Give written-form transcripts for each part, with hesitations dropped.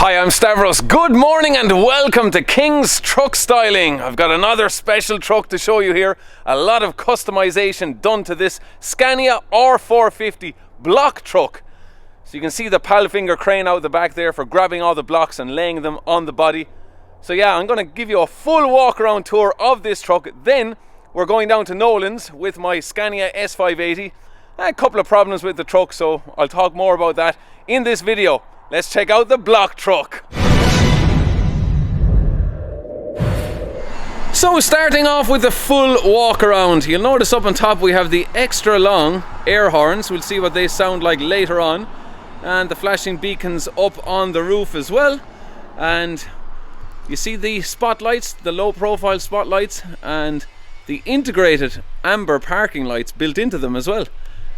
Hi, I'm Stavros. Good morning and welcome to King's Truck Styling. I've got another special truck to show you here. A lot of customization done to this Scania R450 block truck. So you can see the Palfinger Crane out the back there for grabbing all the blocks and laying them on the body. So yeah, I'm going to give you a full walk around tour of this truck. Then we're going down to Nolan's with my Scania S580. A couple of problems with the truck, so I'll talk more about that in this video. Let's check out the block truck. So starting off with the full walk around, you'll notice up on top we have the extra long air horns. We'll see what they sound like later on. And the flashing beacons up on the roof as well. And you see the spotlights, the low profile spotlights, and the integrated amber parking lights built into them as well.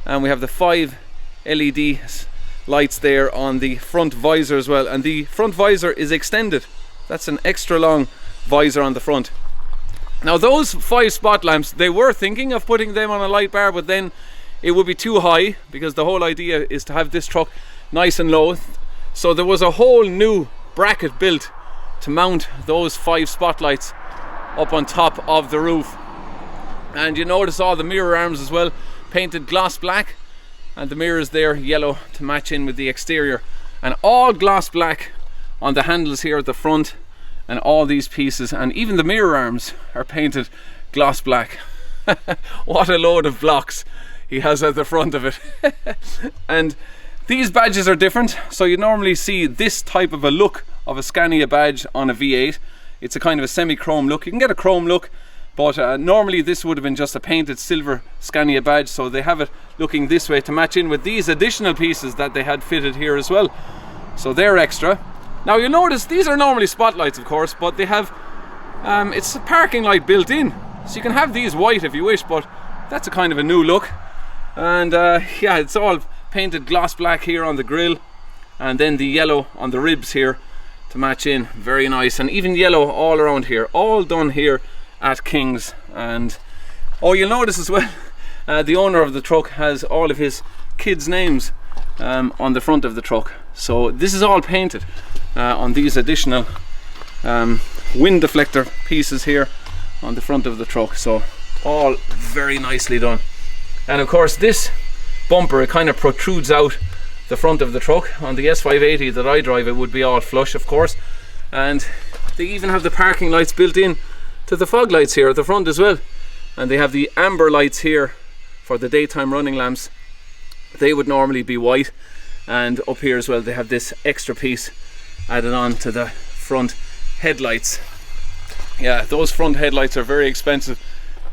And we have the 5 LED lights there on the front visor as well, and the front visor is extended. That's an extra long visor on the front. Now those 5 spot lamps, they were thinking of putting them on a light bar, but then it would be too high because the whole idea is to have this truck nice and low. So there was a whole new bracket built to mount those 5 spotlights up on top of the roof. And you notice all the mirror arms as well, painted gloss black, and the mirrors there yellow to match in with the exterior, and all gloss black on the handles here at the front, and all these pieces, and even the mirror arms are painted gloss black. What a load of blocks he has at the front of it. And these badges are different. So you normally see this type of a look of a Scania badge on a V8. It's a kind of a semi-chrome look. You can get a chrome look, but normally this would have been just a painted silver Scania badge, so they have it looking this way to match in with these additional pieces that they had fitted here as well. So they're extra. Now you'll notice these are normally spotlights, of course, but they have it's a parking light built in, so you can have these white if you wish, but that's a kind of a new look. And yeah, it's all painted gloss black here on the grille, and then the yellow on the ribs here to match in. Very nice. And even yellow all around here, all done here at King's. And oh, you'll notice as well, the owner of the truck has all of his kids' names on the front of the truck. So this is all painted on these additional wind deflector pieces here on the front of the truck. So all very nicely done. And of course this bumper, it kind of protrudes out the front of the truck. On the S580 that I drive, it would be all flush, of course. And they even have the parking lights built in to the fog lights here at the front as well. And they have the amber lights here for the daytime running lamps. They would normally be white, and up here as well they have this extra piece added on to the front headlights. Yeah, those front headlights are very expensive.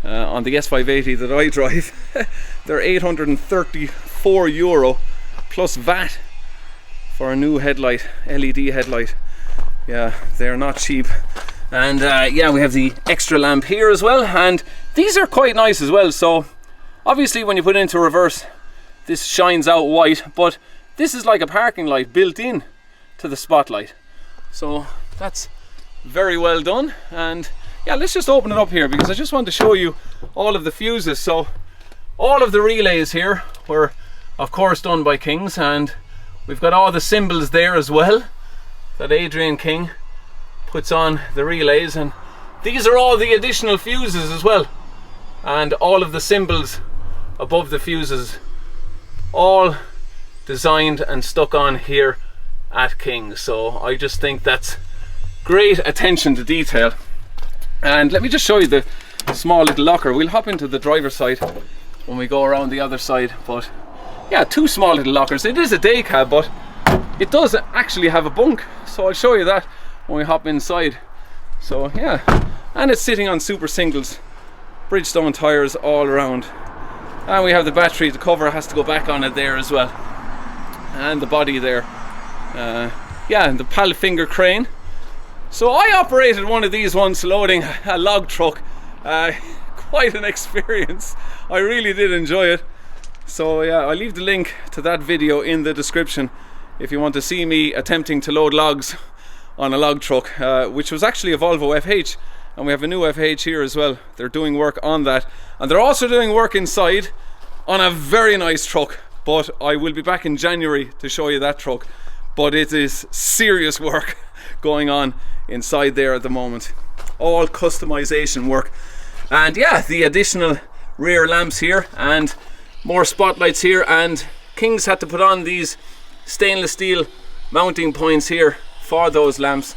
On the S580 that I drive, they're €834 plus VAT for a new headlight, LED headlight. Yeah, they're not cheap. And yeah, we have the extra lamp here as well, and these are quite nice as well. So obviously when you put it into reverse, this shines out white, but this is like a parking light built in to the spotlight. So that's very well done. And yeah, let's just open it up here because I just want to show you all of the fuses. So all of the relays here were of course done by King's, and we've got all the symbols there as well that Adrian King puts on the relays, and these are all the additional fuses as well, and all of the symbols above the fuses, all designed and stuck on here at King's. So I just think that's great attention to detail. And let me just show you the small little locker. We'll hop into the driver's side when we go around the other side, but yeah, 2 small little lockers. It is a day cab, but it does actually have a bunk, so I'll show you that when we hop inside. So yeah, and it's sitting on super singles, Bridgestone tires all around, and we have the battery. The cover has to go back on it there as well, and the body there. Yeah, and the Palfinger Crane. So I operated one of these once loading a log truck. Quite an experience. I really did enjoy it. So yeah, I'll leave the link to that video in the description if you want to see me attempting to load logs on a log truck, which was actually a Volvo FH, and we have a new FH here as well. They're doing work on that, and they're also doing work inside on a very nice truck, but I will be back in January to show you that truck. but it is serious work going on inside there at the moment. All customization work. And yeah, the additional rear lamps here and more spotlights here, and King's had to put on these stainless steel mounting points here for those lamps.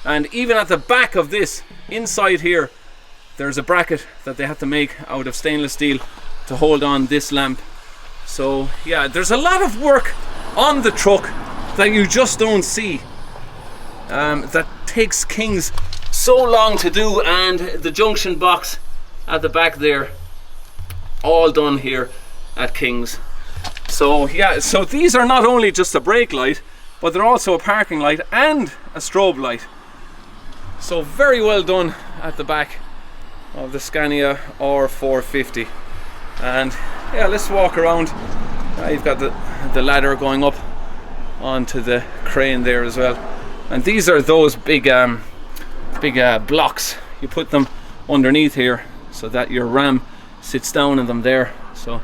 And even at the back of this, inside here, there's a bracket that they have to make out of stainless steel to hold on this lamp. So yeah, there's a lot of work on the truck that you just don't see, that takes King's so long to do. And the junction box at the back there, all done here at King's. So yeah, so these are not only just a brake light, but they're also a parking light and a strobe light. So very well done at the back of the Scania R450. And yeah, let's walk around. You've got the ladder going up onto the crane there as well. And these are those big blocks. You put them underneath here so that your ram sits down in them there. So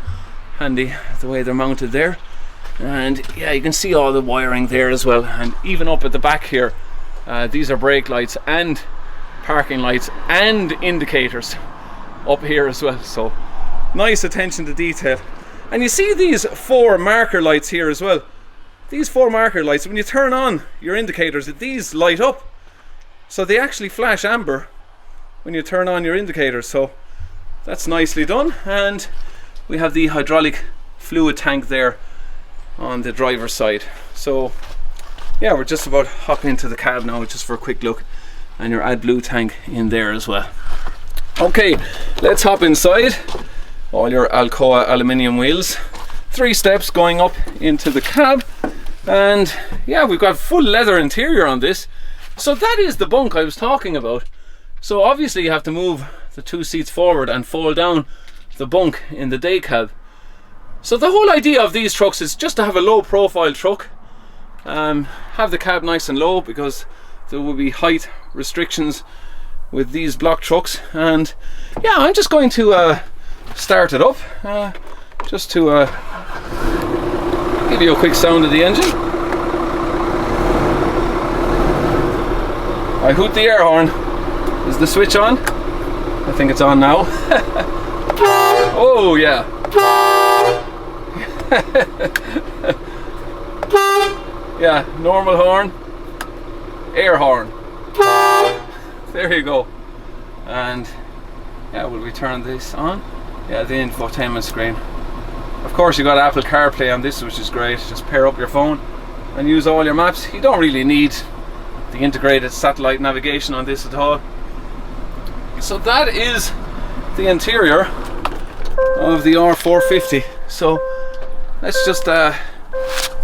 handy the way they're mounted there. And yeah, you can see all the wiring there as well. And even up at the back here, these are brake lights and parking lights and indicators up here as well. So nice attention to detail. And you see these 4 marker lights here as well. These 4 marker lights, when you turn on your indicators, these light up. So they actually flash amber when you turn on your indicators. So that's nicely done. And we have the hydraulic fluid tank there on the driver's side. So yeah, we're just about hopping into the cab now just for a quick look, and your AdBlue tank in there as well. Okay, let's hop inside. All your Alcoa aluminium wheels, 3 steps going up into the cab. And yeah, we've got full leather interior on this. So that is the bunk I was talking about. So obviously you have to move the 2 seats forward and fold down the bunk in the day cab. So the whole idea of these trucks is just to have a low profile truck, have the cab nice and low, because there will be height restrictions with these block trucks. And yeah, I'm just going to start it up just to give you a quick sound of the engine. I hoot the air horn. Is the switch on? I think it's on now. Oh yeah. Yeah, normal horn, air horn. There you go. And yeah, will we turn this on? Yeah, the infotainment screen. Of course, you got Apple CarPlay on this, which is great. Just pair up your phone and use all your maps. You don't really need the integrated satellite navigation on this at all. So that is the interior of the R450. So let's just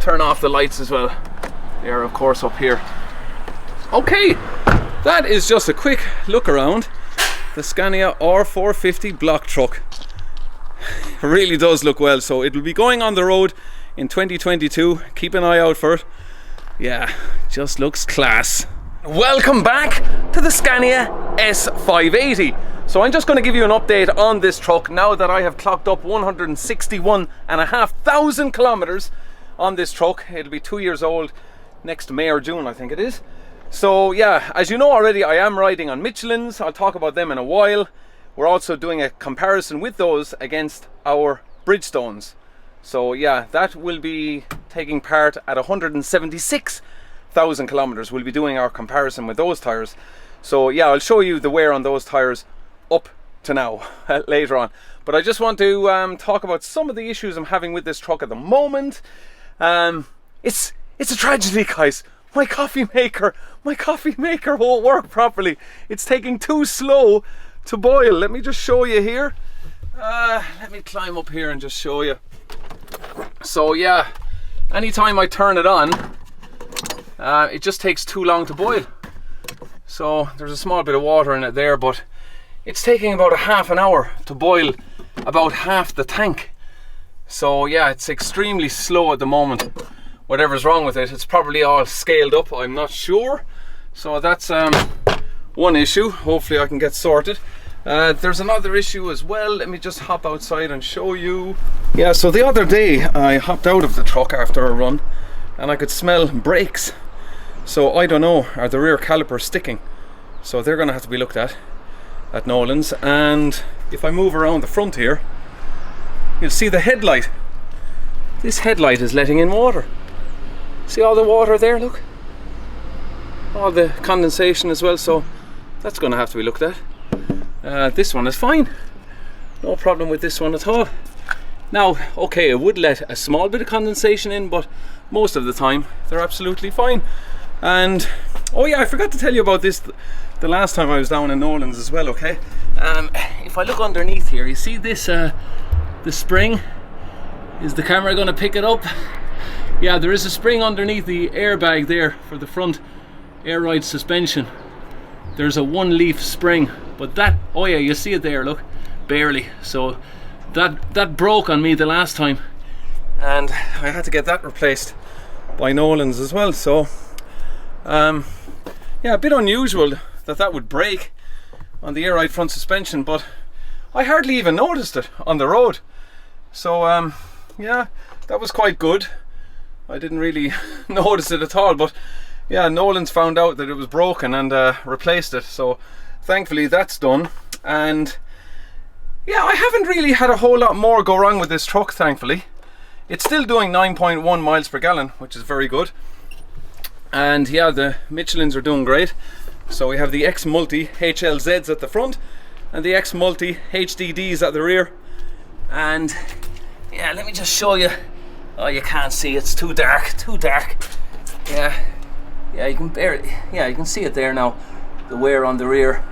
turn off the lights as well. They are of course up here. Okay, that is just a quick look around the Scania R450 block truck. It really does look well. So it will be going on the road in 2022. Keep an eye out for it. Yeah, just looks class. Welcome back to the Scania S580. So I'm just going to give you an update on this truck now that I have clocked up 161,500 kilometers on this truck. It'll be 2 years old next May or June, I think it is. So yeah, as you know already, I am riding on Michelin's. I'll talk about them in a while. We're also doing a comparison with those against our Bridgestones. So yeah, that will be taking part at 176,000 kilometers. We'll be doing our comparison with those tires. So yeah, I'll show you the wear on those tires up to now later on. But I just want to talk about some of the issues I'm having with this truck at the moment. It's a tragedy, guys. My coffee maker won't work properly. It's taking too slow to boil. Let me just show you here. Let me climb up here and just show you. So yeah, anytime I turn it on, it just takes too long to boil. So there's a small bit of water in it there, but it's taking about a half an hour to boil about half the tank. So yeah, it's extremely slow at the moment. Whatever's wrong with it, it's probably all scaled up, I'm not sure. So that's one issue. Hopefully I can get sorted. There's another issue as well. Let me just hop outside and show you. Yeah, so the other day I hopped out of the truck after a run. and I could smell brakes. So I don't know, are the rear calipers sticking? So they're going to have to be looked at Nolan's. And if I move around the front here, you'll see the headlight. This headlight is letting in water. See all the water there, look? All the condensation as well, so that's going to have to be looked at. This one is fine. No problem with this one at all. Now, okay, it would let a small bit of condensation in, but most of the time they're absolutely fine. And oh yeah, I forgot to tell you about this the last time I was down in Nolan's as well, okay? If I look underneath here, you see this, the spring? Is the camera going to pick it up? Yeah, there is a spring underneath the airbag there for the front air ride suspension. There's a 1-leaf spring, but that, oh yeah, you see it there, look, barely. So that broke on me the last time, and I had to get that replaced by Nolan's as well. So yeah, a bit unusual that would break on the air ride front suspension, but I hardly even noticed it on the road. So yeah, that was quite good. I didn't really notice it at all, but yeah, Nolan's found out that it was broken and replaced it, so thankfully that's done. And yeah, I haven't really had a whole lot more go wrong with this truck, thankfully. It's still doing 9.1 miles per gallon, which is very good. And yeah, the Michelins are doing great. So we have the X Multi HLZs at the front and the X Multi HDDs at the rear. And yeah, let me just show you. Oh, you can't see, it's too dark, Yeah, you can barely, yeah, you can see it there now, the wear on the rear.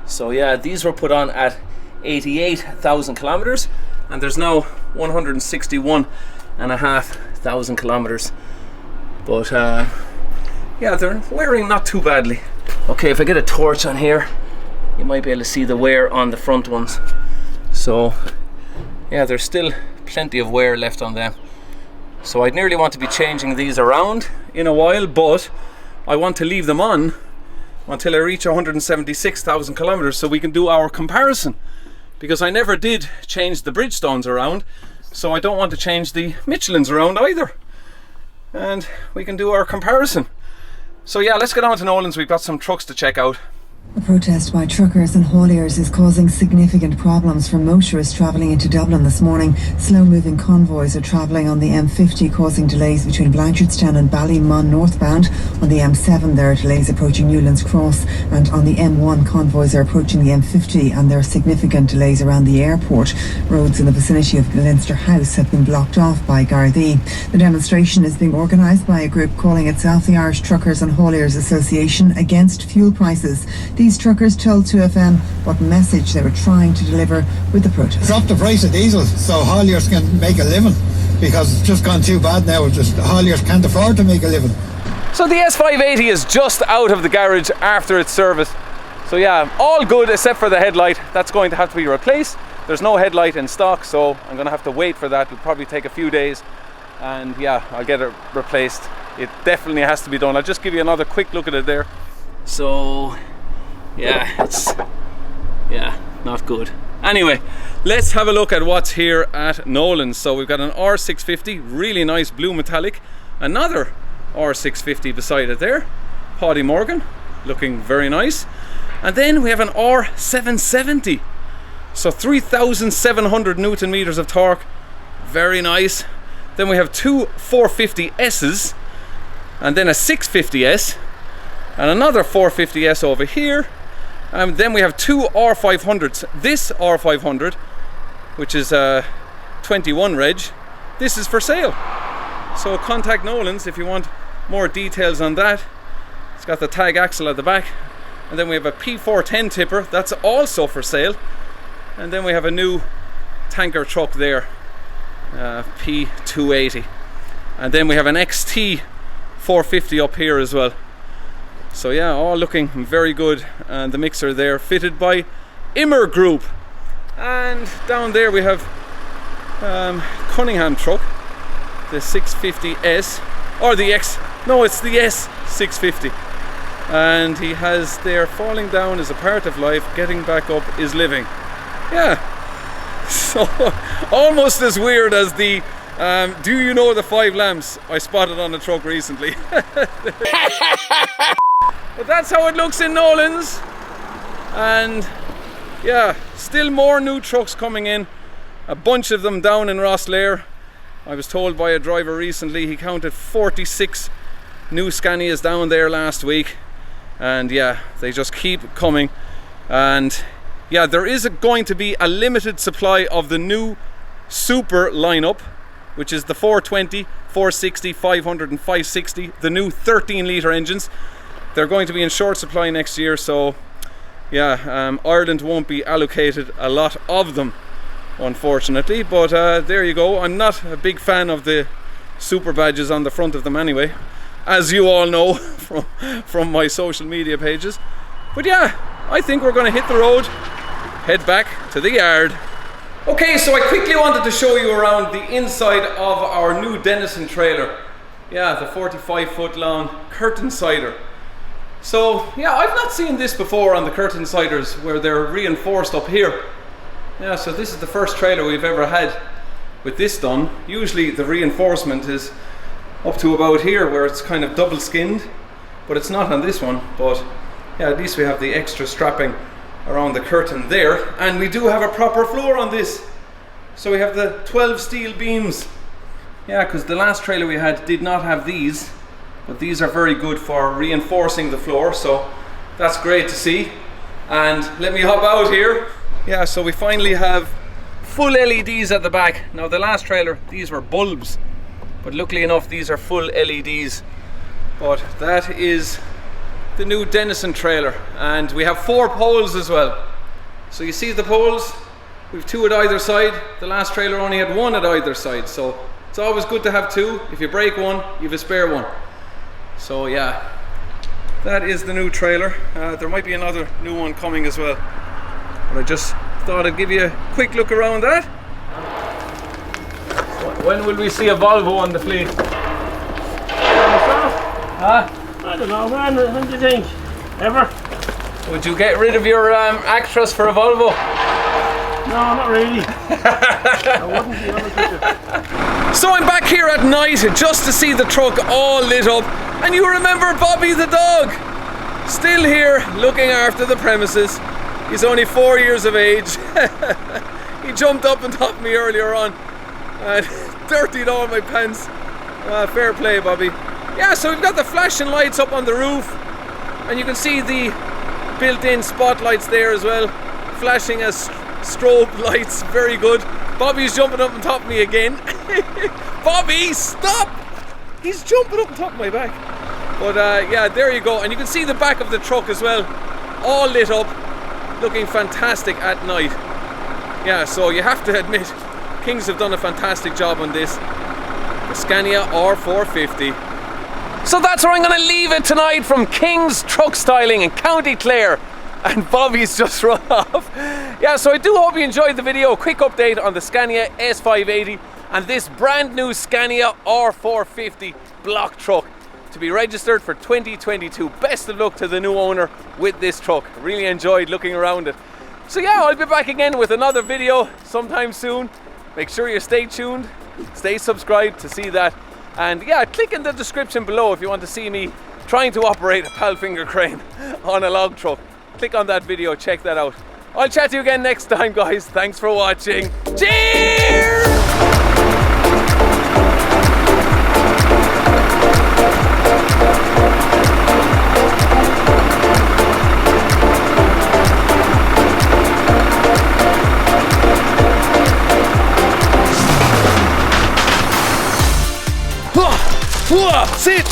So yeah, these were put on at 88,000 kilometers, and there's now 161,500 kilometers. But yeah, they're wearing not too badly. Okay, if I get a torch on here, you might be able to see the wear on the front ones. So yeah, there's still plenty of wear left on them. So I'd nearly want to be changing these around in a while, but I want to leave them on until I reach 176,000 kilometers so we can do our comparison, because I never did change the Bridgestones around, so I don't want to change the Michelins around either, and we can do our comparison. So yeah, let's get on to Nolan's. We've got some trucks to check out. A protest by truckers and hauliers is causing significant problems for motorists travelling into Dublin this morning. Slow-moving convoys are travelling on the M50, causing delays between Blanchardstown and Ballymun northbound. On the M7 there are delays approaching Newlands Cross, and on the M1 convoys are approaching the M50 and there are significant delays around the airport. Roads in the vicinity of Leinster House have been blocked off by Gardaí. The demonstration is being organised by a group calling itself the Irish Truckers and Hauliers Association against fuel prices. These truckers told 2FM what message they were trying to deliver with the protest. Drop the price of diesel so hauliers can make a living, because it's just gone too bad now. Just hauliers can't afford to make a living. So the S580 is just out of the garage after its service. So yeah, all good except for the headlight. That's going to have to be replaced. There's no headlight in stock, so I'm going to have to wait for that. It'll probably take a few days, and yeah, I'll get it replaced. It definitely has to be done. I'll just give you another quick look at it there. So yeah, it's not good. Anyway, let's have a look at what's here at Nolan's. So we've got an R650, really nice blue metallic, another R650 beside it there, Paddy Morgan, looking very nice. And then we have an R770, so 3,700 Newton meters of torque, very nice. Then we have two 450S's, and then a 650S, and another 450S over here. And then we have two R500s. This R500, which is a 21 reg, this is for sale. So contact Nolan's if you want more details on that. It's got the tag axle at the back. And then we have a P410 tipper, that's also for sale. And then we have a new tanker truck there, P280. And then we have an XT 450 up here as well. So yeah, all looking very good. And the mixer there fitted by Immer Group. And down there we have Cunningham truck, the 650S, or the it's the S650. And he has there, falling down is a part of life, getting back up is living. Yeah, so almost as weird as the Do you know the 5 lamps I spotted on the truck recently? But that's how it looks in Nolan's. And yeah, still more new trucks coming in. A bunch of them down in Rosslare. I was told by a driver recently he counted 46 new Scanias down there last week. And yeah, they just keep coming. And yeah, there is going to be a limited supply of the new Super lineup, which is the 420, 460, 500 and 560, the new 13-litre engines. They're going to be in short supply next year, so yeah, Ireland won't be allocated a lot of them, unfortunately. But there you go. I'm not a big fan of the Super badges on the front of them anyway, as you all know from my social media pages. But yeah, I think we're going to hit the road, head back to the yard. Okay, so I quickly wanted to show you around the inside of our new Dennison trailer. Yeah, the 45-foot long curtain sider. So yeah, I've not seen this before on the curtain siders where they're reinforced up here. Yeah, so this is the first trailer we've ever had with this done. Usually the reinforcement is up to about here where it's kind of double skinned, but it's not on this one. But yeah, at least we have the extra strapping around the curtain there, and we do have a proper floor on this. So we have the 12 steel beams. Yeah, because the last trailer we had did not have these, but these are very good for reinforcing the floor, so that's great to see. And let me hop out here. Yeah, so we finally have full LEDs at the back. Now the last trailer, these were bulbs, but luckily enough these are full LEDs. But that is the new Dennison trailer, and we have 4 poles as well. So you see the poles, we've 2 at either side. The last trailer only had 1 at either side, so it's always good to have 2. If you break one, you have a spare one. So yeah, that is the new trailer. There might be another new one coming as well, but I just thought I'd give you a quick look around that. When will we see a Volvo on the fleet? Huh? I don't know, man. What do you think? Ever? Would you get rid of your Actros for a Volvo? No, not really. I wouldn't be honest with you. So I'm back here at night just to see the truck all lit up, and you remember Bobby the dog? Still here looking after the premises. He's only 4 years of age. He jumped up on top of me earlier on and dirtied all my pants. Fair play, Bobby. Yeah, so we've got the flashing lights up on the roof, and you can see the built-in spotlights there as well, flashing as strobe lights. Very good. Bobby's jumping up on top of me again. Bobby, stop! He's jumping up on top of my back. But yeah, there you go, and you can see the back of the truck as well, all lit up, looking fantastic at night. Yeah, so you have to admit, Kings have done a fantastic job on this, the Scania R450. So that's where I'm going to leave it tonight from King's Truck Styling in County Clare. And Bobby's just run off. Yeah, so I do hope you enjoyed the video. Quick update on the Scania S580 and this brand new Scania R450 block truck to be registered for 2022. Best of luck to the new owner with this truck. Really enjoyed looking around it. So yeah, I'll be back again with another video sometime soon. Make sure you stay tuned, stay subscribed to see that. And yeah, click in the description below if you want to see me trying to operate a Palfinger crane on a log truck. Click on that video, check that out. I'll chat to you again next time, guys. Thanks for watching. Cheers! Sit!